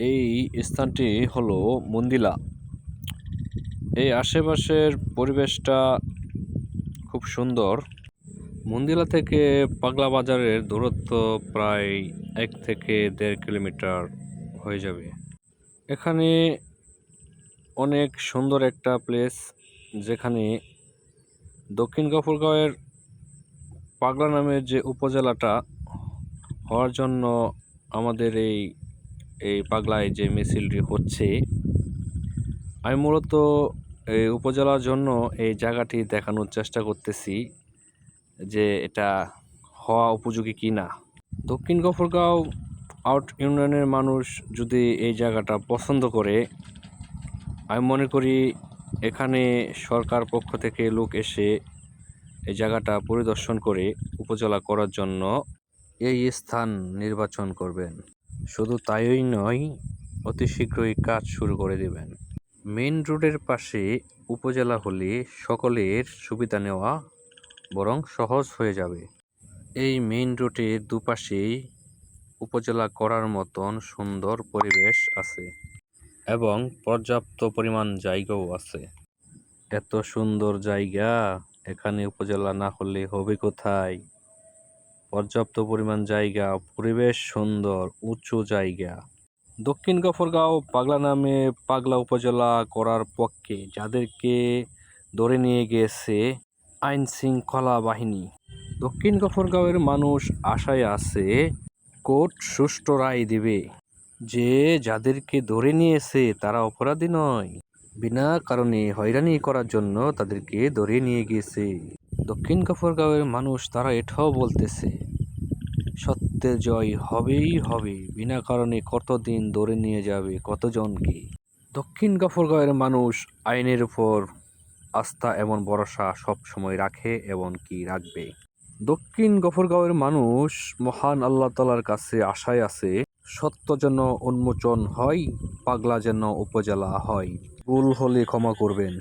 এই স্থানটি হলো মন্দিলা। এই আশেপাশের পরিবেশটা খুব সুন্দর। মন্দিলা থেকে পাগলা বাজারের দূরত্ব প্রায় 1 থেকে 1.5 কিলোমিটার হয়ে যাবে। এখানে অনেক সুন্দর একটা প্লেস, যেখানে দক্ষিণ গফরগাঁওয়ের পাগলা নামের যে উপজেলাটা হওয়ার জন্য আমাদের এই পাগলায় যে মিছিলটি হচ্ছে, আমি মূলত এই উপজেলার জন্য এই জায়গাটি দেখানোর চেষ্টা করতেছি যে এটা হওয়া উপযোগী কি না। দক্ষিণ গফরগাঁও আউট ইউনিয়নের মানুষ যদি এই জায়গাটা পছন্দ করে, আমি মনে করি এখানে সরকার পক্ষ থেকে লোক এসে এই জায়গাটা পরিদর্শন করে উপজেলা করার জন্য এই স্থান নির্বাচন করবেন। শুধু তাইই নয়, অতি শীঘ্রই কাজ শুরু করে দেবেন। মেইন রোডের পাশে উপজেলা হলে সকলের সুবিধা নেওয়া বরং সহজ হয়ে যাবে। এই মেইন রোডের দুপাশেই উপজেলা করার মতন সুন্দর পরিবেশ আছে এবং পর্যাপ্ত পরিমাণ জায়গাও আছে। এত সুন্দর জায়গা এখানে উপজেলা না হলে হবে কোথায়? পর্যাপ্ত পরিমাণ জায়গা, পরিবেশ সুন্দর, উঁচু জায়গা। দক্ষিণ গফরগাঁও পাগলা নামে পাগলা উপজেলা করার পক্ষে যাদেরকে ধরে নিয়ে গেছে আইন শৃঙ্খলা বাহিনী, দক্ষিণ গফরগাঁওয়ের মানুষ আশায় আছে কোর্ট সুষ্ঠু রায় দেবে যে যাদেরকে ধরে নিয়েছে তারা অপরাধী নয়, বিনা কারণে হয়রানি করার জন্য তাদেরকে ধরে নিয়ে গিয়েছে। দক্ষিণ গফরগাঁওয়ের মানুষ তারা এটাও বলতেছে সত্যের জয় হবেই হবে, বিনা কারণে কতদিন ধরে নিয়ে যাবে কতজনকে। দক্ষিণ গফরগাঁওয়ের মানুষ আইনের উপর আস্থা এবং ভরসা সব সময় রাখে এবং কি রাখবে। দক্ষিণ গফরগাঁওয়ের মানুষ মহান আল্লাহ তাআলার কাছে আশায় আছে সত্য যেন উন্মোচন হয়, পাগলা যেন উপজেলা হয়। ভুল হলে ক্ষমা করবেন।